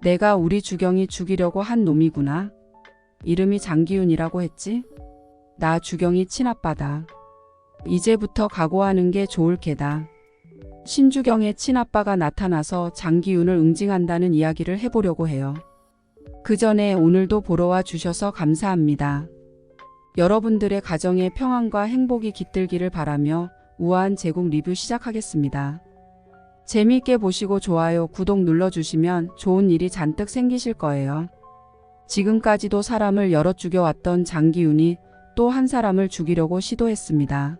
내가 우리 주경이 죽이려고 한 놈이구나. 이름이 장기윤이라고 했지? 나 주경이 친아빠다. 이제부터 각오하는 게 좋을 게다. 신주경의 친아빠가 나타나서 장기윤을 응징한다는 이야기를 해보려고 해요. 그 전에 오늘도 보러 와 주셔서 감사합니다. 여러분들의 가정에 평안과 행복이 깃들기를 바라며 우아한 제국 리뷰 시작하겠습니다. 재미있게 보시고 좋아요, 구독 눌러주시면 좋은 일이 잔뜩 생기실 거예요. 지금까지도 사람을 여럿 죽여왔던 장기윤이 또 한 사람을 죽이려고 시도했습니다.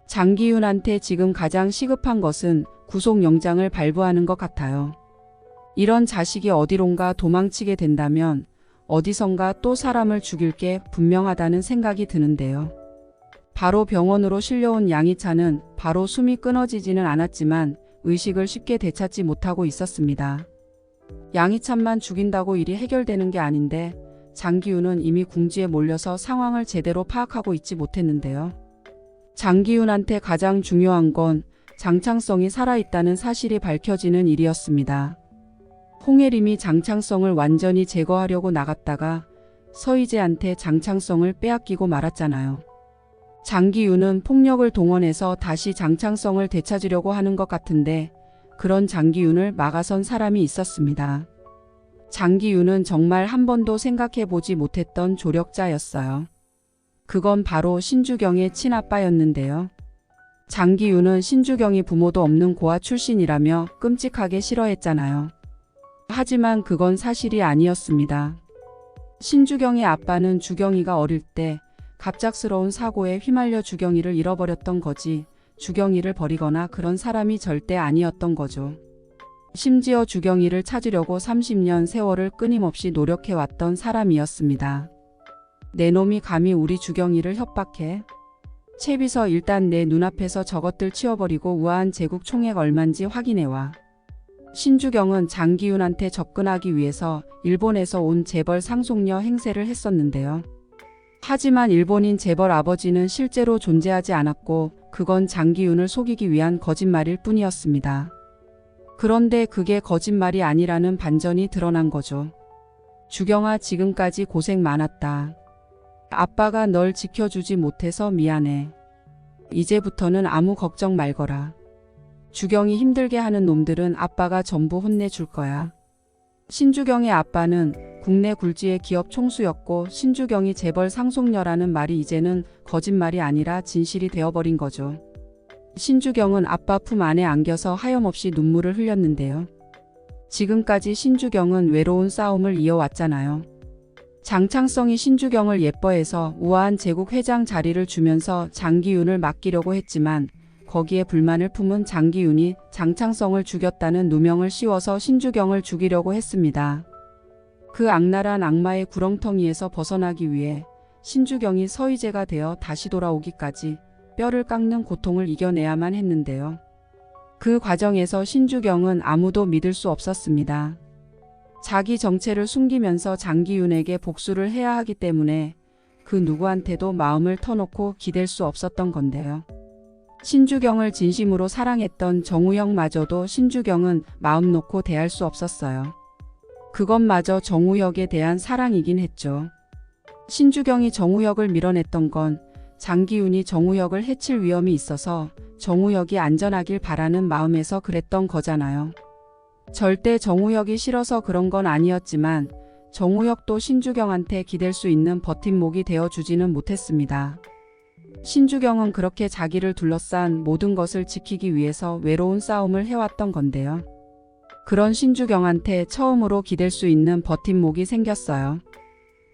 장기윤한테 지금 가장 시급한 것은 구속영장을 발부하는 것 같아요. 이런 자식이 어디론가 도망치게 된다면 어디선가 또 사람을 죽일 게 분명하다는 생각이 드는데요. 바로 병원으로 실려온 양희찬은 바로 숨이 끊어지지는 않았지만 의식을 쉽게 되찾지 못하고 있었습니다. 양희찬만 죽인다고 일이 해결되는 게 아닌데 장기윤은 이미 궁지에 몰려서 상황을 제대로 파악하고 있지 못했는데요. 장기윤한테 가장 중요한 건 장창성이 살아있다는 사실이 밝혀지는 일이었습니다. 홍혜림이 장창성을 완전히 제거하려고 나갔다가 서희재한테 장창성을 빼앗기고 말았잖아요. 장기윤은 폭력을 동원해서 다시 장창성을 되찾으려고 하는 것 같은데 그런 장기윤을 막아선 사람이 있었습니다. 장기윤은 정말 한 번도 생각해보지 못했던 조력자였어요. 그건 바로 신주경의 친아빠였는데요. 장기윤은 신주경이 부모도 없는 고아 출신이라며 끔찍하게 싫어했잖아요. 하지만 그건 사실이 아니었습니다. 신주경의 아빠는 주경이가 어릴 때 갑작스러운 사고에 휘말려 주경이를 잃어버렸던 거지 주경이를 버리거나 그런 사람이 절대 아니었던 거죠. 심지어 주경이를 찾으려고 30년 세월을 끊임없이 노력해왔던 사람이었습니다. 내 놈이 감히 우리 주경이를 협박해? 채비서 일단 내 눈앞에서 저것들 치워버리고 우아한 제국 총액 얼만지 확인해와. 신주경은 장기윤한테 접근하기 위해서 일본에서 온 재벌 상속녀 행세를 했었는데요. 하지만 일본인 재벌 아버지는 실제로 존재하지 않았고 그건 장기윤을 속이기 위한 거짓말일 뿐이었습니다. 그런데 그게 거짓말이 아니라는 반전이 드러난 거죠. 주경아, 지금까지 고생 많았다. 아빠가 널 지켜주지 못해서 미안해. 이제부터는 아무 걱정 말거라. 주경이 힘들게 하는 놈들은 아빠가 전부 혼내줄 거야. 신주경의 아빠는 국내 굴지의 기업 총수였고 신주경이 재벌 상속녀라는 말이 이제는 거짓말이 아니라 진실이 되어버린 거죠. 신주경은 아빠 품 안에 안겨서 하염없이 눈물을 흘렸는데요. 지금까지 신주경은 외로운 싸움을 이어왔잖아요. 장창성이 신주경을 예뻐해서 우아한 제국 회장 자리를 주면서 장기윤을 맡기려고 했지만 거기에 불만을 품은 장기윤이 장창성을 죽였다는 누명을 씌워서 신주경을 죽이려고 했습니다. 그 악랄한 악마의 구렁텅이에서 벗어나기 위해 신주경이 서희재가 되어 다시 돌아오기까지 뼈를 깎는 고통을 이겨내야만 했는데요. 그 과정에서 신주경은 아무도 믿을 수 없었습니다. 자기 정체를 숨기면서 장기윤에게 복수를 해야 하기 때문에 그 누구한테도 마음을 터놓고 기댈 수 없었던 건데요. 신주경을 진심으로 사랑했던 정우혁마저도 신주경은 마음 놓고 대할 수 없었어요. 그것마저 정우혁에 대한 사랑이긴 했죠. 신주경이 정우혁을 밀어냈던 건 장기윤이 정우혁을 해칠 위험이 있어서 정우혁이 안전하길 바라는 마음에서 그랬던 거잖아요. 절대 정우혁이 싫어서 그런 건 아니었지만 정우혁도 신주경한테 기댈 수 있는 버팀목이 되어주지는 못했습니다. 신주경은 그렇게 자기를 둘러싼 모든 것을 지키기 위해서 외로운 싸움을 해왔던 건데요. 그런 신주경한테 처음으로 기댈 수 있는 버팀목이 생겼어요.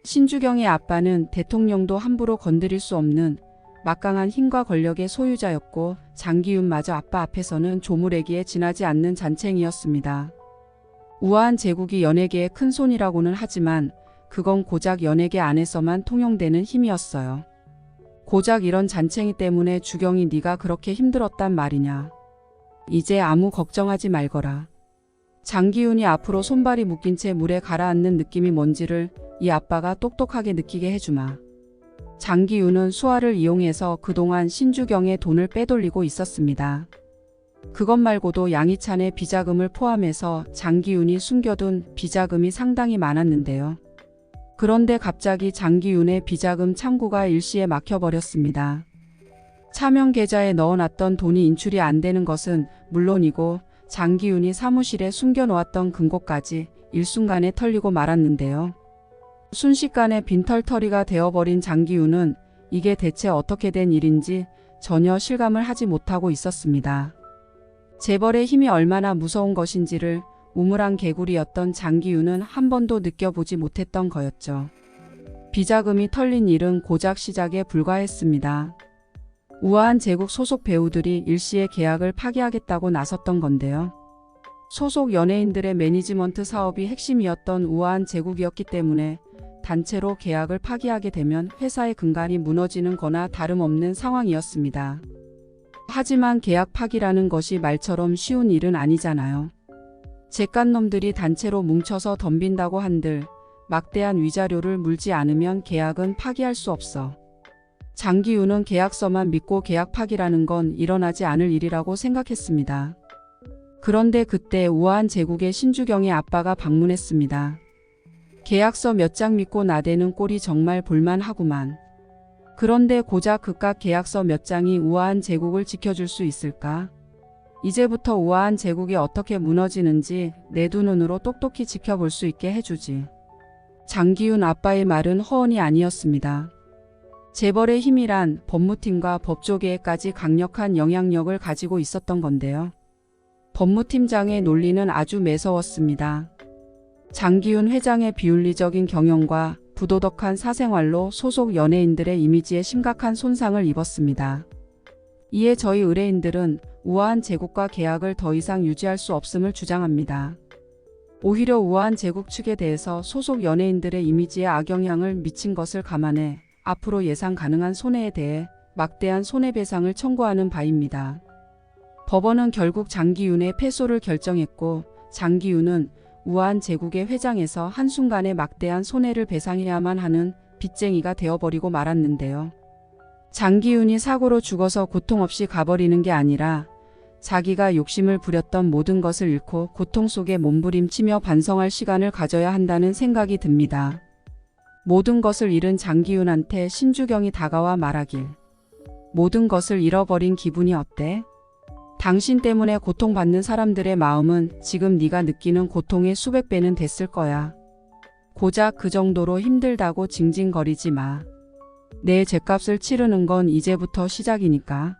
신주경의 아빠는 대통령도 함부로 건드릴 수 없는 막강한 힘과 권력의 소유자였고 장기윤마저 아빠 앞에서는 조물애기에 지나지 않는 잔챙이였습니다. 우아한 제국이 연예계의 큰손이라고는 하지만 그건 고작 연예계 안에서만 통용되는 힘이었어요. 고작 이런 잔챙이 때문에 주경이 네가 그렇게 힘들었단 말이냐. 이제 아무 걱정하지 말거라. 장기윤이 앞으로 손발이 묶인 채 물에 가라앉는 느낌이 뭔지를 이 아빠가 똑똑하게 느끼게 해주마. 장기윤은 수아를 이용해서 그동안 신주경의 돈을 빼돌리고 있었습니다. 그것 말고도 양희찬의 비자금을 포함해서 장기윤이 숨겨둔 비자금이 상당히 많았는데요. 그런데 갑자기 장기윤의 비자금 창구가 일시에 막혀버렸습니다. 차명 계좌에 넣어놨던 돈이 인출이 안 되는 것은 물론이고 장기윤이 사무실에 숨겨놓았던 금고까지 일순간에 털리고 말았는데요. 순식간에 빈털터리가 되어버린 장기윤은 이게 대체 어떻게 된 일인지 전혀 실감을 하지 못하고 있었습니다. 재벌의 힘이 얼마나 무서운 것인지를 우물안 개구리였던 장기윤은 한 번도 느껴보지 못했던 거였죠. 비자금이 털린 일은 고작 시작에 불과했습니다. 우아한 제국 소속 배우들이 일시에 계약을 파기하겠다고 나섰던 건데요. 소속 연예인들의 매니지먼트 사업이 핵심이었던 우아한 제국이었기 때문에 단체로 계약을 파기하게 되면 회사의 근간이 무너지는 거나 다름없는 상황이었습니다. 하지만 계약 파기라는 것이 말처럼 쉬운 일은 아니잖아요. 잿간놈들이 단체로 뭉쳐서 덤빈다고 한들 막대한 위자료를 물지 않으면 계약은 파기할 수 없어. 장기윤은 계약서만 믿고 계약 파기라는 건 일어나지 않을 일이라고 생각했습니다. 그런데 그때 우아한 제국의 신주경의 아빠가 방문했습니다. 계약서 몇 장 믿고 나대는 꼴이 정말 볼만하구만. 그런데 고작 그깟 계약서 몇 장이 우아한 제국을 지켜줄 수 있을까? 이제부터 우아한 제국이 어떻게 무너지는지 내 두 눈으로 똑똑히 지켜볼 수 있게 해주지. 장기윤 아빠의 말은 허언이 아니었습니다. 재벌의 힘이란 법무팀과 법조계에까지 강력한 영향력을 가지고 있었던 건데요. 법무팀장의 논리는 아주 매서웠습니다. 장기윤 회장의 비윤리적인 경영과 부도덕한 사생활로 소속 연예인들의 이미지에 심각한 손상을 입었습니다. 이에 저희 의뢰인들은 우아한 제국과 계약을 더 이상 유지할 수 없음을 주장합니다. 오히려 우아한 제국 측에 대해서 소속 연예인들의 이미지에 악영향을 미친 것을 감안해 앞으로 예상 가능한 손해에 대해 막대한 손해배상을 청구하는 바입니다. 법원은 결국 장기윤의 패소를 결정했고 장기윤은 우아한 제국의 회장에서 한순간에 막대한 손해를 배상해야만 하는 빚쟁이가 되어버리고 말았는데요. 장기윤이 사고로 죽어서 고통 없이 가버리는 게 아니라 자기가 욕심을 부렸던 모든 것을 잃고 고통 속에 몸부림치며 반성할 시간을 가져야 한다는 생각이 듭니다. 모든 것을 잃은 장기윤한테 신주경이 다가와 말하길. 모든 것을 잃어버린 기분이 어때? 당신 때문에 고통받는 사람들의 마음은 지금 네가 느끼는 고통의 수백 배는 됐을 거야. 고작 그 정도로 힘들다고 징징거리지 마. 내 죗값을 치르는 건 이제부터 시작이니까.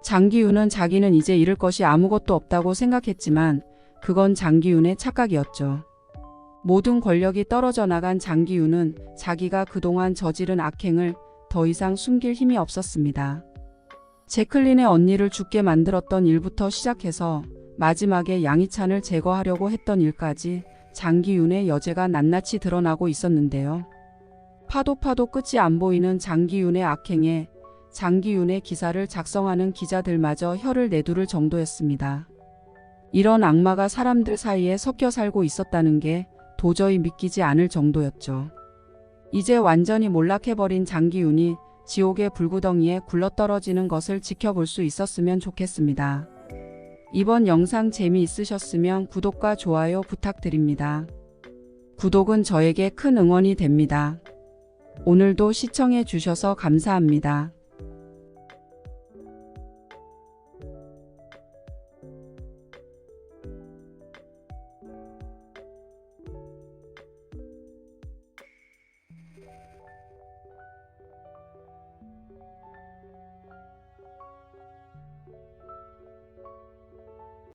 장기윤은 자기는 이제 잃을 것이 아무것도 없다고 생각했지만 그건 장기윤의 착각이었죠. 모든 권력이 떨어져 나간 장기윤은 자기가 그동안 저지른 악행을 더 이상 숨길 힘이 없었습니다. 제클린의 언니를 죽게 만들었던 일부터 시작해서 마지막에 양희찬을 제거하려고 했던 일까지 장기윤의 여죄가 낱낱이 드러나고 있었는데요. 파도 끝이 안 보이는 장기윤의 악행에 장기윤의 기사를 작성하는 기자들마저 혀를 내두를 정도였습니다. 이런 악마가 사람들 사이에 섞여 살고 있었다는 게 도저히 믿기지 않을 정도였죠. 이제 완전히 몰락해버린 장기윤이 지옥의 불구덩이에 굴러떨어지는 것을 지켜볼 수 있었으면 좋겠습니다. 이번 영상 재미있으셨으면 구독과 좋아요 부탁드립니다. 구독은 저에게 큰 응원이 됩니다. 오늘도 시청해 주셔서 감사합니다.